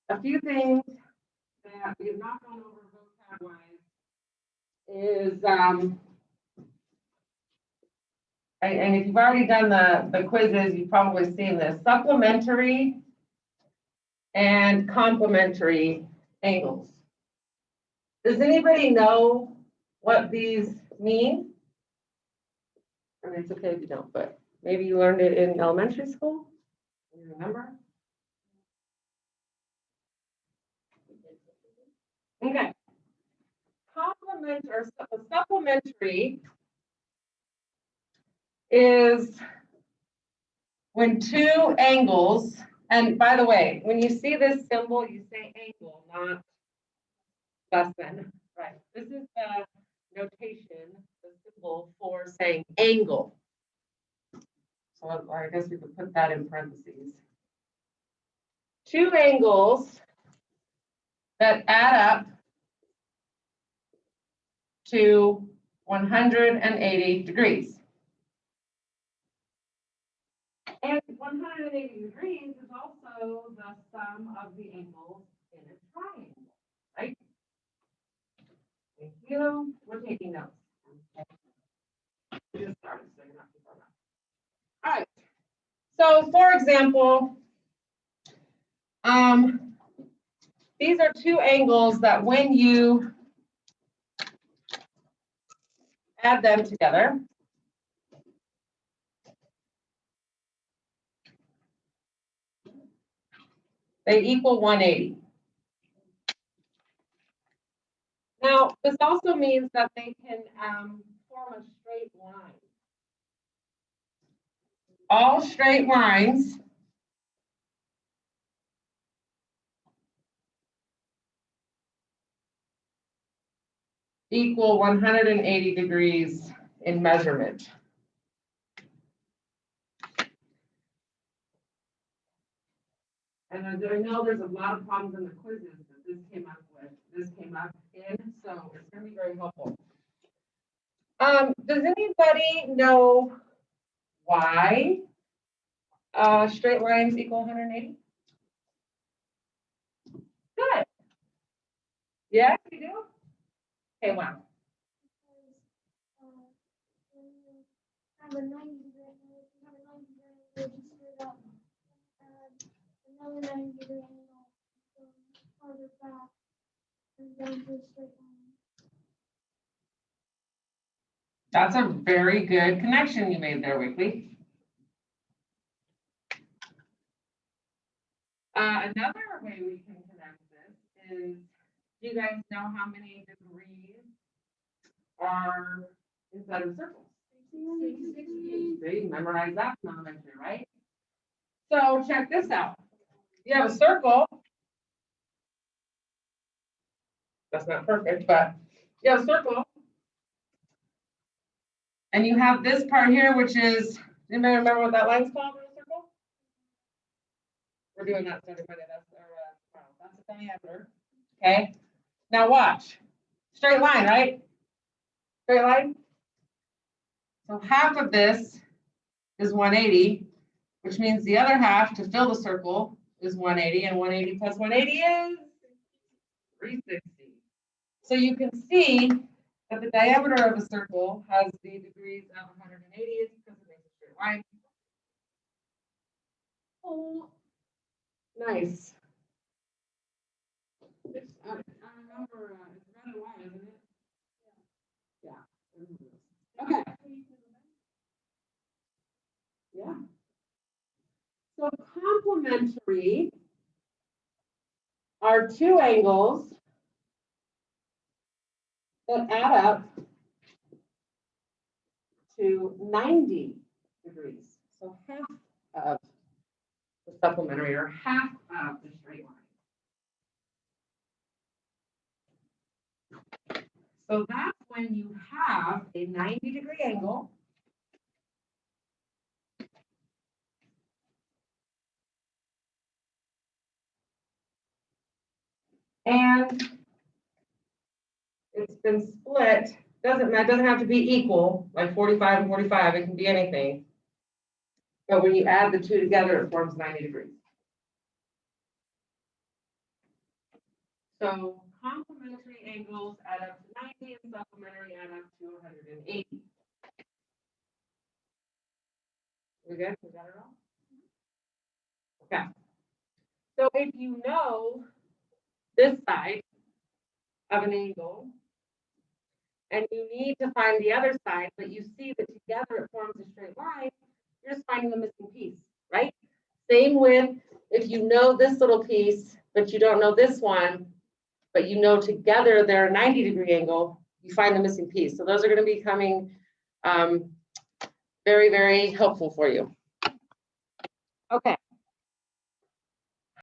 a few things that we have not gone over vocab-wise is, and if you've already done the quizzes, you've probably seen this, supplementary and complementary angles. Does anybody know what these mean? I mean, it's okay if you don't, but maybe you learned it in elementary school. You remember? Okay. Complement or supplementary is when two angles, and by the way, when you see this symbol, you say angle, not less than, right? This is the notation, the symbol for saying angle. So I guess we could put that in parentheses. Two angles that add up to 180 degrees. And 180 degrees is also the sum of the angles in a triangle, right? Thank you. We're taking notes. We just started, so you're not too far back. All right. So, for example, these are two angles that when you add them together, they equal 180. Now, this also means that they can form a straight line. All straight lines equal 180 degrees in measurement. And I know there's a lot of problems in the quizzes that this came up in, so it's going to be very helpful. Does anybody know why straight lines equal 180? Good. Yes, you do? Okay, wow. Have a 90 degree angle, just straight up, another 90 degree angle, farther back, and down to a straight line. That's a very good connection you made there, Wickley. Another way we can connect this is, do you guys know how many degrees are inside of a circle? 60. See, memorize that elementary, right? So check this out. You have a circle. That's not perfect, but you have a circle. And you have this part here, which is, anybody remember what that line's called in a circle? We're doing that study Monday. That's the diameter. Okay. Now watch. Straight line, right? Straight line. So half of this is 180, which means the other half to fill the circle is 180, and 180 plus 180 is 360. So you can see that the diameter of a circle has the degrees of 180. It's because it makes a straight line. Oh, nice. I remember it's red and white, isn't it? Yeah. Okay. Yeah. So complementary are two angles that add up to 90 degrees. So half of the supplementary or half of the straight line. So that's when you have a 90-degree angle and it's been split. Doesn't have to be equal, like 45 and 45. It can be anything. But when you add the two together, it forms 90 degrees. So complementary angles add up to 90 and supplementary add up to 180. We good? We got it all? Okay. So if you know this side of an angle and you need to find the other side, but you see that together it forms a straight line, you're just finding the missing piece, right? Same with if you know this little piece, but you don't know this one, but you know together they're a 90-degree angle, you find the missing piece. So those are going to be coming very, very helpful for you. Okay.